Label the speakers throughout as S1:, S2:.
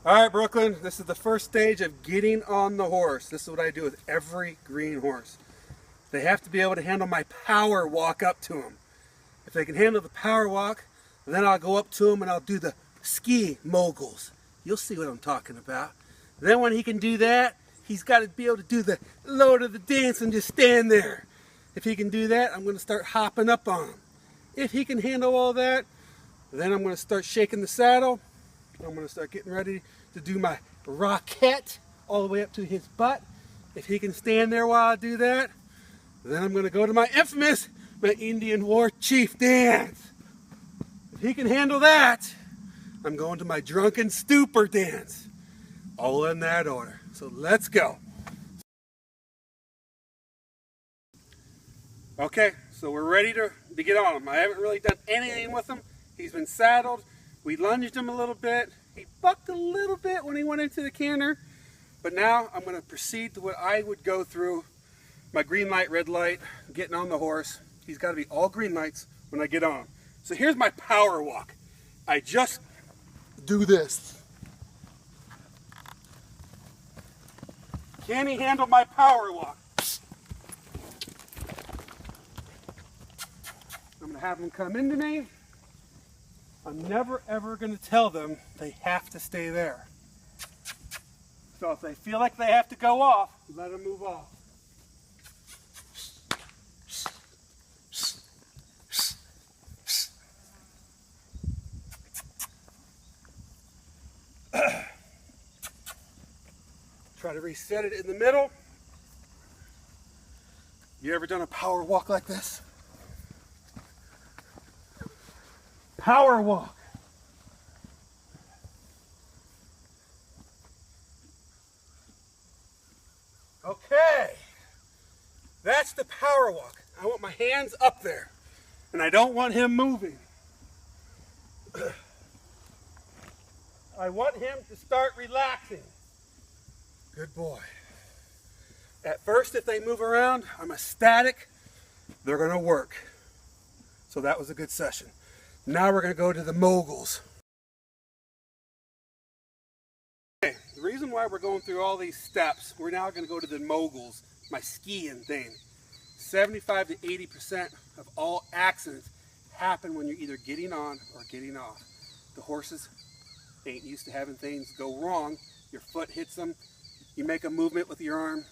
S1: All right, Brooklyn, this is the first stage of getting on the horse. This is what I do with every green horse. They have to be able to handle my power walk up to them. If they can handle the power walk, then I'll go up to them and I'll do the ski moguls. You'll see what I'm talking about. Then when he can do that, he's got to be able to do the Lord of the Dance and just stand there. If he can do that, I'm going to start hopping up on him. If he can handle all that, then I'm going to start shaking the saddle. I'm going to start getting ready to do my rocket all the way up to his butt. If he can stand there while I do that, then I'm going to go to my infamous, my Indian War Chief dance. If he can handle that, I'm going to my drunken stupor dance. All in that order. So let's go. Okay, so we're ready to get on him. I haven't really done anything with him. He's been saddled. We lunged him a little bit. He bucked a little bit when he went into the canter. But now I'm going to proceed to what I would go through. My green light, red light, getting on the horse. He's got to be all green lights when I get on him. So here's my power walk. I just do this. Can he handle my power walk? I'm going to have him come into me. I'm never ever going to tell them they have to stay there. So if they feel like they have to go off, let them move off. Try to reset it in the middle. You ever done a power walk like this? Power walk. Okay. That's the power walk. I want my hands up there. And I don't want him moving. I want him to start relaxing. Good boy. At first, if they move around, I'm ecstatic. They're going to work. So that was a good session. Now we're going to go to the moguls. Okay, the reason why we're going through all these steps, we're now going to go to the moguls, my skiing thing. 75 to 80% of all accidents happen when you're either getting on or getting off. The horses ain't used to having things go wrong. Your foot hits them, you make a movement with your arm,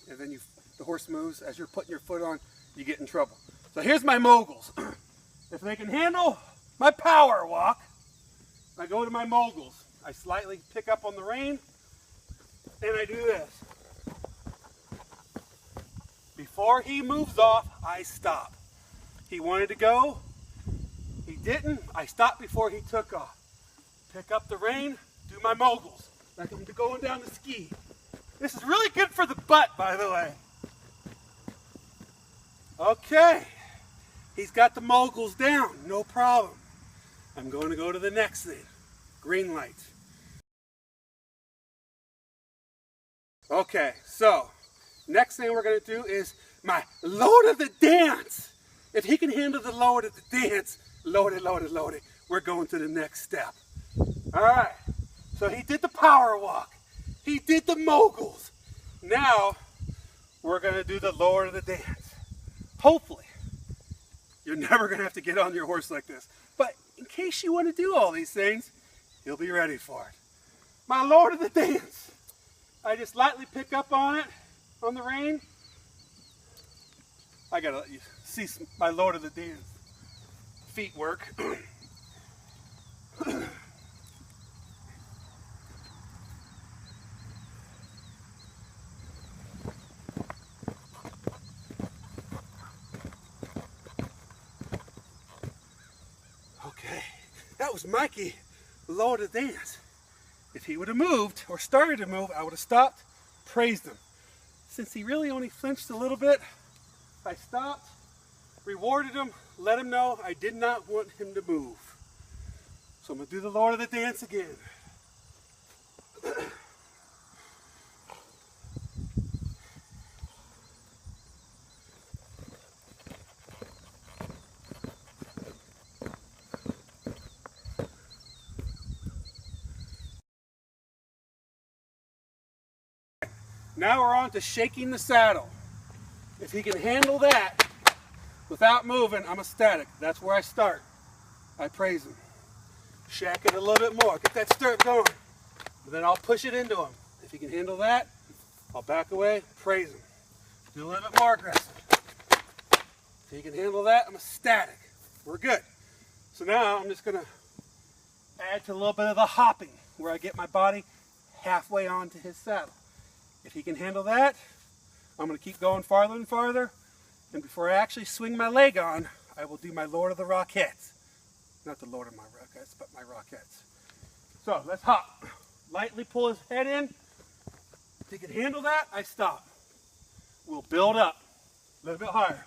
S1: and then the horse moves. As you're putting your foot on, you get in trouble. So here's my moguls. If they can handle my power walk, I go to my moguls. I slightly pick up on the rein, and I do this. Before he moves off, I stop. He wanted to go. He didn't. I stopped before he took off. Pick up the rein, do my moguls. Like I'm going down the ski. This is really good for the butt, by the way. Okay. He's got the moguls down, no problem. I'm going to go to the next thing. Green light. Okay, so next thing we're going to do is my Lord of the Dance. If he can handle the Lord of the Dance, loaded, we're going to the next step. All right, so he did the power walk. He did the moguls. Now we're going to do the Lord of the Dance. Hopefully, you're never going to have to get on your horse like this. But in case you want to do all these things, you'll be ready for it. My Lord of the Dance. I just lightly pick up on it, on the rein. I got to let you see my Lord of the Dance feet work. Okay, that was Mikey, Lord of the Dance. If he would have moved or started to move, I would have stopped, praised him. Since he really only flinched a little bit, I stopped, rewarded him, let him know I did not want him to move. So I'm going to do the Lord of the Dance again. Now we're on to shaking the saddle. If he can handle that without moving, I'm ecstatic. That's where I start. I praise him. Shack it a little bit more. Get that stirrup going. But then I'll push it into him. If he can handle that, I'll back away, praise him. Do a little bit more aggressive. If he can handle that, I'm ecstatic. We're good. So now I'm just going to add to a little bit of the hopping, where I get my body halfway onto his saddle. If he can handle that, I'm going to keep going farther and farther. And before I actually swing my leg on, I will do my Lord of the Rockettes. Not the Lord of my Rockettes, but my Rockettes. So let's hop. Lightly pull his head in. If he can handle that, I stop. We'll build up a little bit higher.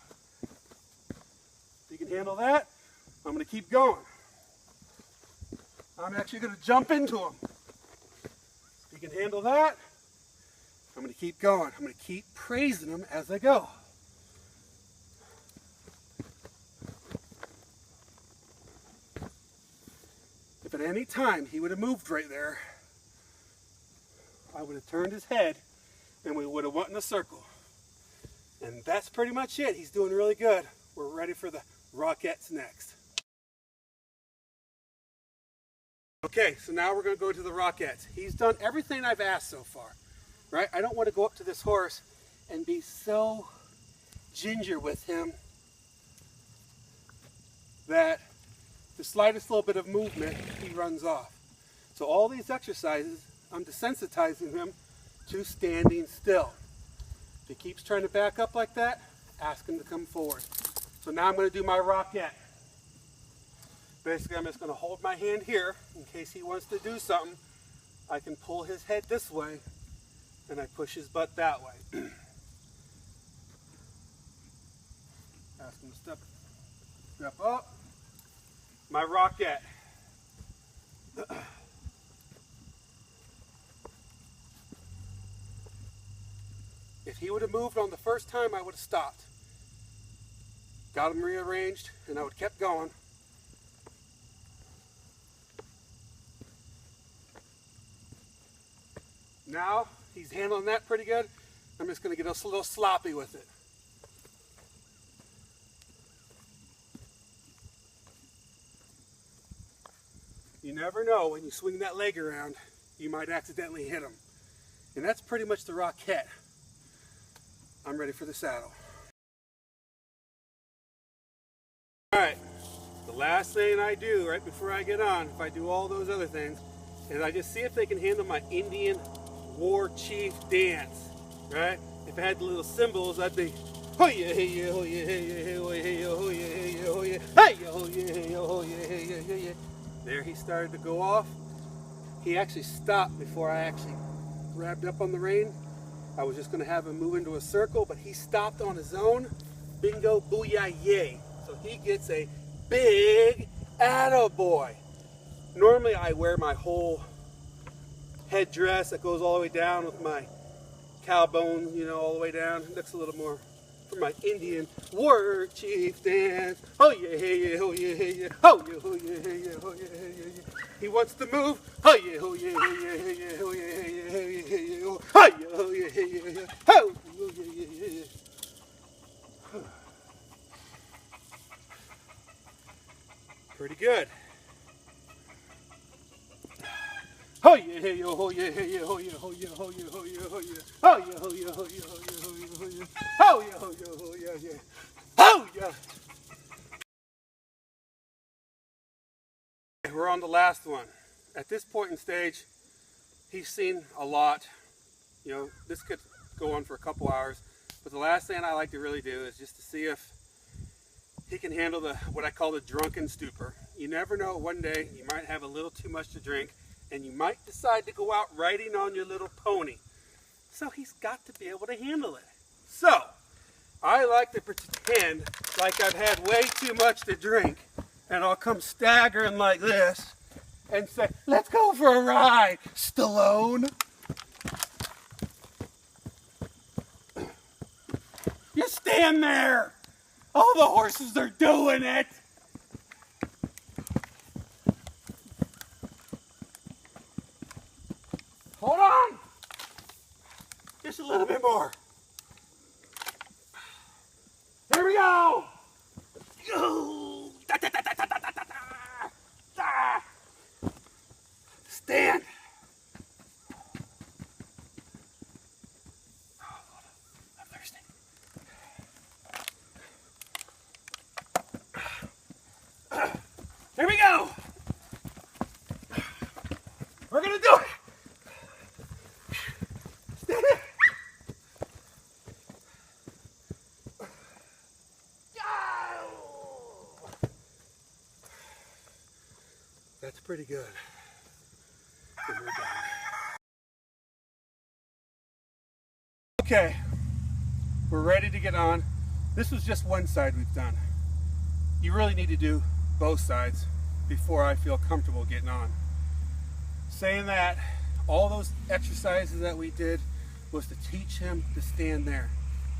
S1: If he can handle that, I'm going to keep going. I'm actually going to jump into him. If he can handle that, I'm going to keep going. I'm going to keep praising him as I go. If at any time he would have moved right there, I would have turned his head and we would have went in a circle. And that's pretty much it. He's doing really good. We're ready for the Rockettes next. Okay, so now we're going to go to the Rockettes. He's done everything I've asked so far, right? I don't want to go up to this horse and be so ginger with him that the slightest little bit of movement, he runs off. So all these exercises, I'm desensitizing him to standing still. If he keeps trying to back up like that, ask him to come forward. So now I'm going to do my Rockette. Basically, I'm just going to hold my hand here in case he wants to do something. I can pull his head this way and I push his butt that way. Ask him to step up. My Rockette. If he would have moved on the first time, I would have stopped. Got him rearranged, and I would have kept going. Now, he's handling that pretty good. I'm just going to get a little sloppy with it. You never know, when you swing that leg around, you might accidentally hit him. And that's pretty much the Rockette. I'm ready for the saddle. Alright, the last thing I do right before I get on, if I do all those other things, is I just see if they can handle my Indian war chief dance, right? If I had the little cymbals, I'd be ho yeah hey yeah ho yeah hey yeah hey ho yeah hey yeah ho yeah hey yeah ho yeah hey yeah ho yeah hey yeah ho yeah hey yeah yeah yeah. There he started to go off. He actually stopped before I actually grabbed up on the rein. I was just going to have him move into a circle, but he stopped on his own. Bingo, booyah, yay. So he gets a big attaboy. Normally I wear my whole headdress that goes all the way down with my cow bones, you know, all the way down. It looks a little more for my Indian war chief dance. Oh yeah, hey yeah, oh yeah, hey yeah, oh yeah, oh yeah, hey yeah, oh yeah, hey yeah. He wants to move. Oh yeah, oh yeah, hey yeah, hey yeah, oh yeah, hey yeah, hey yeah, hey yeah, oh yeah, oh yeah, hey yeah, hey yeah, oh yeah, yeah, yeah. Pretty good. Oh yeah, hey yo, oh yeah, hey yeah, oh yeah, oh yeah, oh yeah, oh yeah, oh yeah, oh yeah, oh yeah, oh yeah, oh yeah, oh yeah, oh yeah, oh yeah, oh yeah, oh yeah, yeah, oh yeah. We're on the last one. At this point in stage, he's seen a lot. You know, this could go on for a couple hours, but the last thing I like to really do is just to see if he can handle what I call the drunken stupor. You never know, one day you might have a little too much to drink and you might decide to go out riding on your little pony. So he's got to be able to handle it. So, I like to pretend like I've had way too much to drink, and I'll come staggering like this and say, let's go for a ride, Stallone. You stand there. All the horses are doing it. Hold on. Just a little bit more. Here we go. Go. Da, da, da, da, da, da, da, da. Da. Stand. Oh, I'm thirsty. Here we go. We're gonna do it. Stand it. That's pretty good. And we're done. Okay, we're ready to get on. This was just one side we've done. You really need to do both sides before I feel comfortable getting on. Saying that, all those exercises that we did was to teach him to stand there.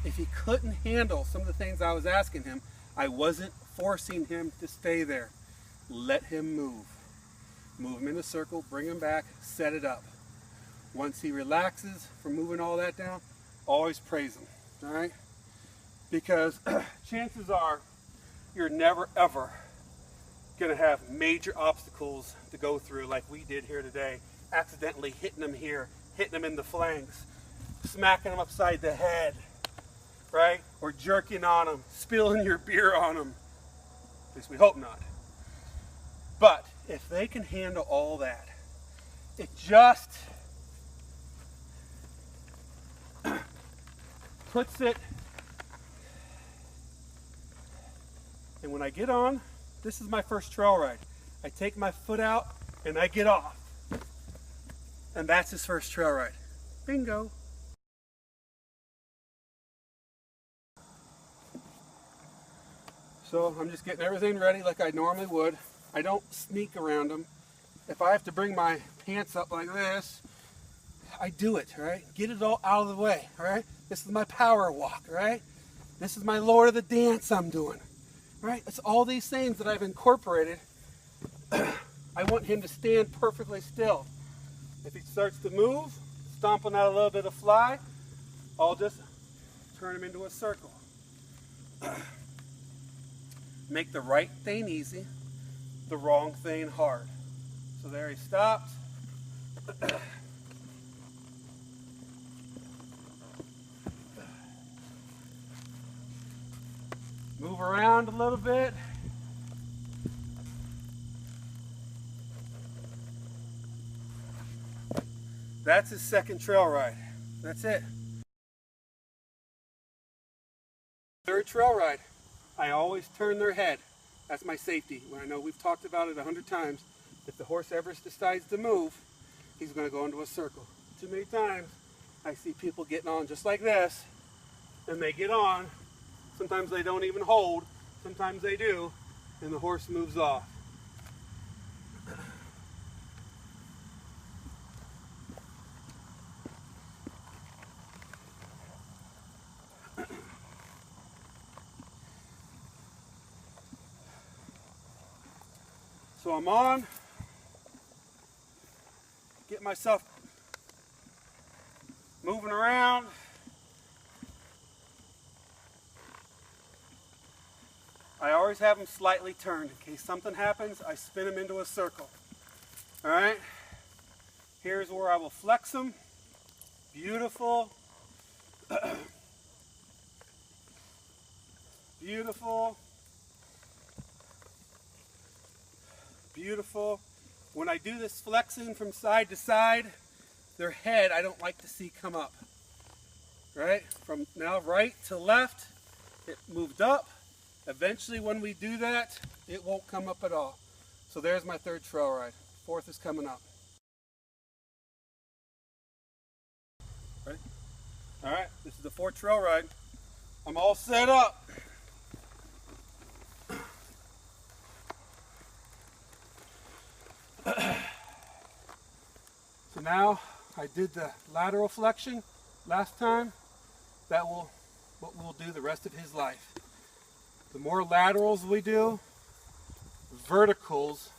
S1: If he couldn't handle some of the things I was asking him, I wasn't forcing him to stay there. Let him move. Move him in a circle, bring him back, set it up. Once he relaxes from moving all that down, always praise him, all right? Because chances are you're never ever gonna have major obstacles to go through like we did here today, accidentally hitting him here, hitting him in the flanks, smacking him upside the head, right? Or jerking on him, spilling your beer on him. At least we hope not. But if they can handle all that, it just puts it, and when I get on, this is my first trail ride. I take my foot out and I get off. And that's his first trail ride. Bingo. So I'm just getting everything ready like I normally would. I don't sneak around them. If I have to bring my pants up like this, I do it, right? Get it all out of the way, all right? This is my power walk, right? This is my Lord of the Dance I'm doing, right? It's all these things that I've incorporated. I want him to stand perfectly still. If he starts to move, stomping out a little bit of fly, I'll just turn him into a circle. Make the right thing easy, the wrong thing hard. So there he stopped. Move around a little bit. That's his second trail ride. That's it. Third trail ride. I always turn their head. That's my safety. When I know we've talked about it 100 times. If the horse ever decides to move, he's going to go into a circle. Too many times I see people getting on just like this, and they get on. Sometimes they don't even hold. Sometimes they do, and the horse moves off. So I'm on, get myself moving around. I always have them slightly turned. In case something happens, I spin them into a circle. All right, here's where I will flex them. Beautiful. Beautiful. Beautiful. When I do this flexing from side to side, their head I don't like to see come up. Right? From now right to left, it moved up. Eventually when we do that, it won't come up at all. So there's my third trail ride. Fourth is coming up. Ready? All right, this is the fourth trail ride. I'm all set up. So now I did the lateral flexion last time. That will what we'll do the rest of his life. The more laterals we do, verticals